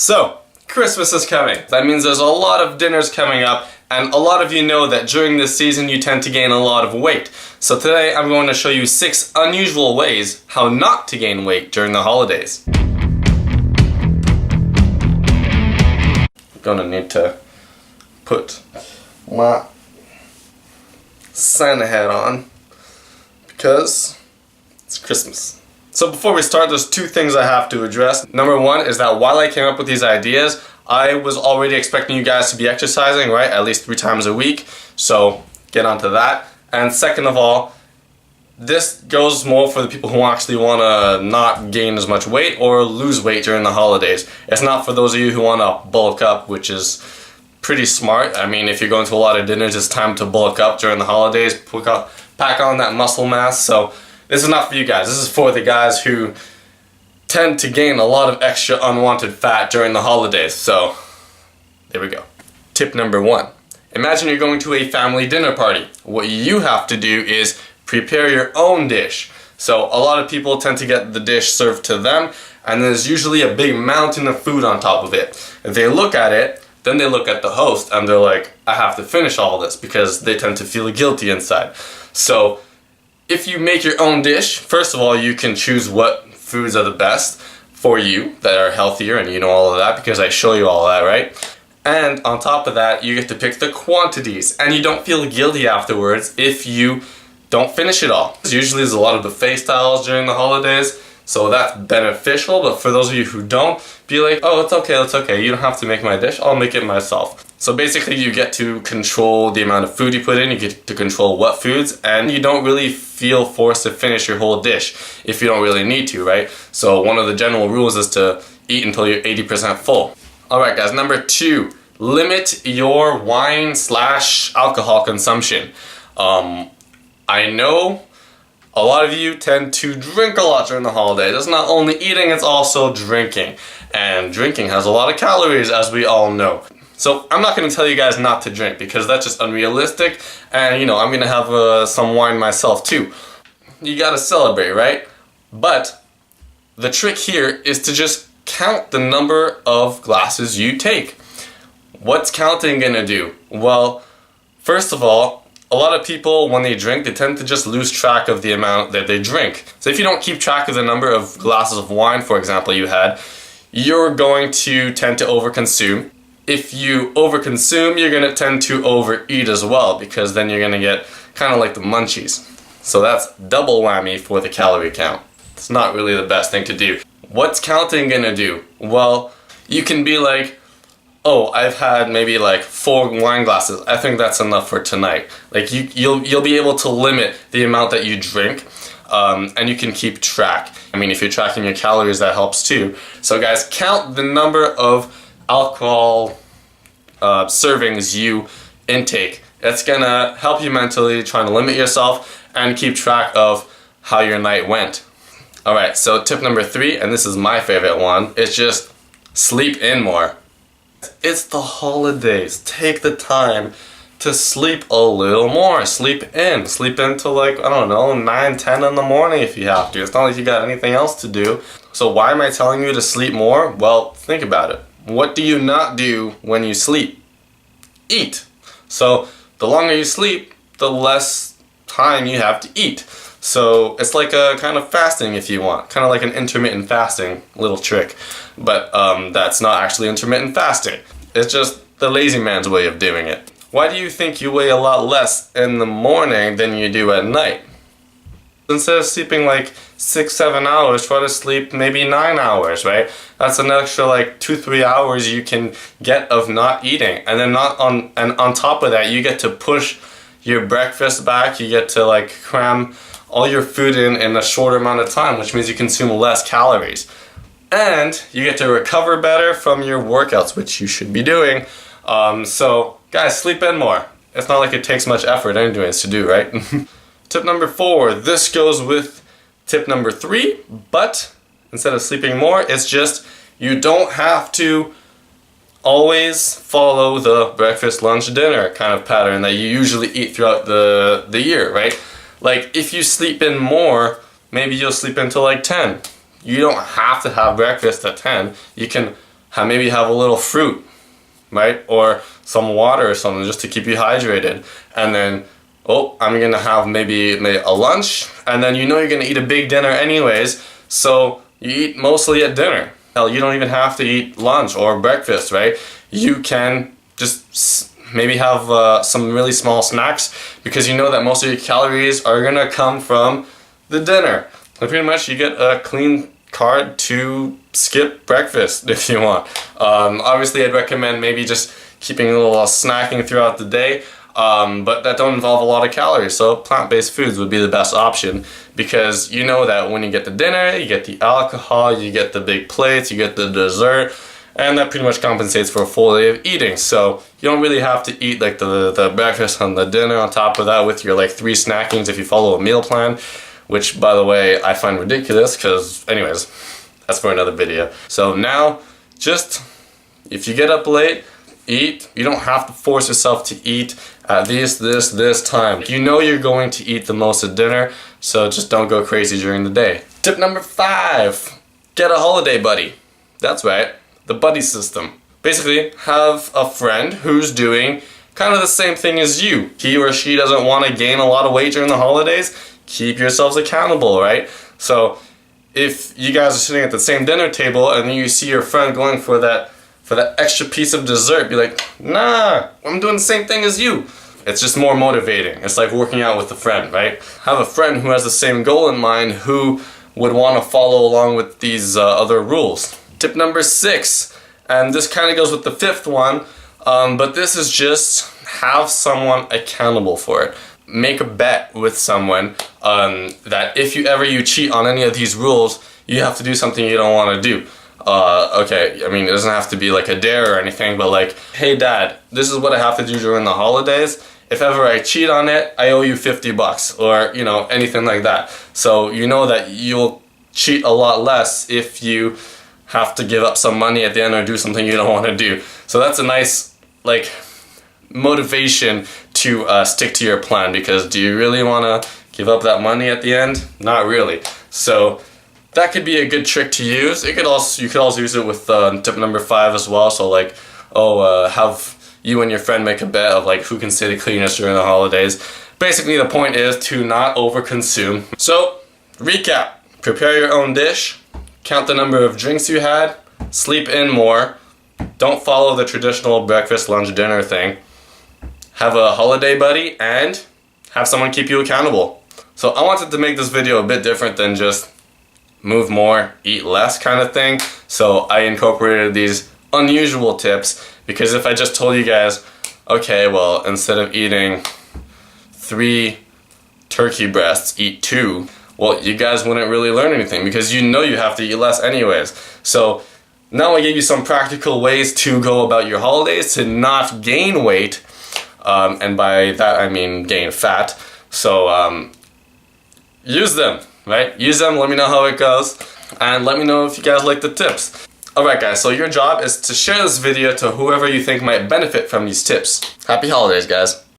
So, Christmas is coming. That means there's a lot of dinners coming up, and a lot of you know that during this season you tend to gain a lot of weight. So today I'm going to show you 6 unusual ways how not to gain weight during the holidays. I'm gonna need to put my Santa hat on because it's Christmas. So before we start, there's 2 things I have to address. Number 1 is that while I came up with these ideas, I was already expecting you guys to be exercising, right? At least 3 times a week. So get onto that. And second of all, this goes more for the people who actually want to not gain as much weight or lose weight during the holidays. It's not for those of you who want to bulk up, which is pretty smart. I mean, if you're going to a lot of dinners, it's time to bulk up during the holidays, pack on that muscle mass. So this is not for you guys. This is for the guys who tend to gain a lot of extra unwanted fat during the holidays. So there we go. Tip number 1. Imagine you're going to a family dinner party. What you have to do is prepare your own dish. So a lot of people tend to get the dish served to them, and there's usually a big mountain of food on top of it. If they look at it, then they look at the host and they're like, I have to finish all this, because they tend to feel guilty inside. So if you make your own dish, first of all, you can choose what foods are the best for you, that are healthier, and you know all of that because I show you all of that, right? And on top of that, you get to pick the quantities, and you don't feel guilty afterwards if you don't finish it all. Usually there's a lot of buffet styles during the holidays, so that's beneficial, but for those of you who don't, be like, oh, it's okay, you don't have to make my dish, I'll make it myself. So basically you get to control the amount of food you put in, you get to control what foods, and you don't really feel forced to finish your whole dish if you don't really need to, right? So one of the general rules is to eat until you're 80% full. Alright guys, number 2, limit your wine/alcohol consumption. I know a lot of you tend to drink a lot during the holidays. It's not only eating, it's also drinking. And drinking has a lot of calories, as we all know. So I'm not going to tell you guys not to drink, because that's just unrealistic. And you know, I'm going to have some wine myself too. You got to celebrate, right? But the trick here is to just count the number of glasses you take. What's counting going to do? Well, first of all, a lot of people, when they drink, they tend to just lose track of the amount that they drink. So if you don't keep track of the number of glasses of wine, for example, you had, you're going to tend to overconsume. If you overconsume, you're going to tend to overeat as well, because then you're going to get kind of like the munchies. So that's double whammy for the calorie count. It's not really the best thing to do. What's counting going to do? Well, you can be like, oh, I've had maybe like 4 wine glasses. I think that's enough for tonight. Like you'll be able to limit the amount that you drink, and you can keep track. I mean, if you're tracking your calories, that helps too. So guys, count the number of alcohol servings you intake. It's gonna help you mentally, trying to limit yourself and keep track of how your night went. Alright, so tip number 3, and this is my favorite one, is just sleep in more. It's the holidays. Take the time to sleep a little more. Sleep in. Sleep into like, I don't know, 9, 10 in the morning if you have to. It's not like you got anything else to do. So why am I telling you to sleep more? Well, think about it. What do you not do when you sleep? Eat. So the longer you sleep, the less time you have to eat. So it's like a kind of fasting if you want. Kind of like an intermittent fasting little trick. But that's not actually intermittent fasting. It's just the lazy man's way of doing it. Why do you think you weigh a lot less in the morning than you do at night? Instead of sleeping like 6-7 hours, try to sleep maybe 9 hours, right? That's an extra like 2-3 hours you can get of not eating. And then on top of that, you get to push your breakfast back. You get to like cram all your food in a shorter amount of time, which means you consume less calories. And you get to recover better from your workouts, which you should be doing. So guys, sleep in more. It's not like it takes much effort anyways to do, right? Tip number 4, this goes with tip number 3, but instead of sleeping more, it's just you don't have to always follow the breakfast, lunch, dinner kind of pattern that you usually eat throughout the year, right? Like if you sleep in more, maybe you'll sleep until like 10. You don't have to have breakfast at 10. You can maybe have a little fruit, right? Or some water or something just to keep you hydrated. And then, oh, I'm gonna have maybe a lunch, and then you know you're gonna eat a big dinner anyways, so you eat mostly at dinner. Hell, you don't even have to eat lunch or breakfast, right? You can just maybe have some really small snacks, because you know that most of your calories are gonna come from the dinner. And pretty much you get a clean card to skip breakfast if you want. Obviously I'd recommend maybe just keeping a little snacking throughout the day, but that don't involve a lot of calories, so plant-based foods would be the best option, because you know that when you get the dinner, you get the alcohol, you get the big plates, you get the dessert, and that pretty much compensates for a full day of eating. So you don't really have to eat like the breakfast and the dinner on top of that with your like 3 snackings if you follow a meal plan, which by the way I find ridiculous, because anyways, that's for another video. So now, just if you get up late, eat. You don't have to force yourself to eat at this time. You know you're going to eat the most at dinner, so just don't go crazy during the day. Tip number 5, get a holiday buddy. That's right, the buddy system. Basically, have a friend who's doing kind of the same thing as you. He or she doesn't want to gain a lot of weight during the holidays, keep yourselves accountable, right? So if you guys are sitting at the same dinner table and then you see your friend going for that extra piece of dessert, be like, nah, I'm doing the same thing as you. It's just more motivating. It's like working out with a friend, right? Have a friend who has the same goal in mind, who would want to follow along with these other rules. Tip number 6, and this kind of goes with the 5th one, but this is just have someone accountable for it. Make a bet with someone that if you cheat on any of these rules, you have to do something you don't want to do. Okay, I mean, it doesn't have to be like a dare or anything, but like, hey dad, this is what I have to do during the holidays. If ever I cheat on it, I owe you $50, or, you know, anything like that. So you know that you'll cheat a lot less if you have to give up some money at the end or do something you don't want to do. So that's a nice, like, motivation to stick to your plan, because do you really want to give up that money at the end? Not really. So that could be a good trick to use. You could also use it with tip number 5 as well. So like, have you and your friend make a bet of like who can stay the cleanest during the holidays. Basically the point is to not overconsume. So recap, prepare your own dish, count the number of drinks you had, sleep in more, don't follow the traditional breakfast, lunch, dinner thing, have a holiday buddy, and have someone keep you accountable. So I wanted to make this video a bit different than just move more, eat less kind of thing. So I incorporated these unusual tips, because if I just told you guys, okay, well, instead of eating 3 turkey breasts, eat 2, well, you guys wouldn't really learn anything, because you know you have to eat less anyways. So now I gave you some practical ways to go about your holidays to not gain weight, and by that I mean gain fat. So use them. Right? Use them, let me know how it goes, and let me know if you guys like the tips. Alright guys, so your job is to share this video to whoever you think might benefit from these tips. Happy holidays, guys.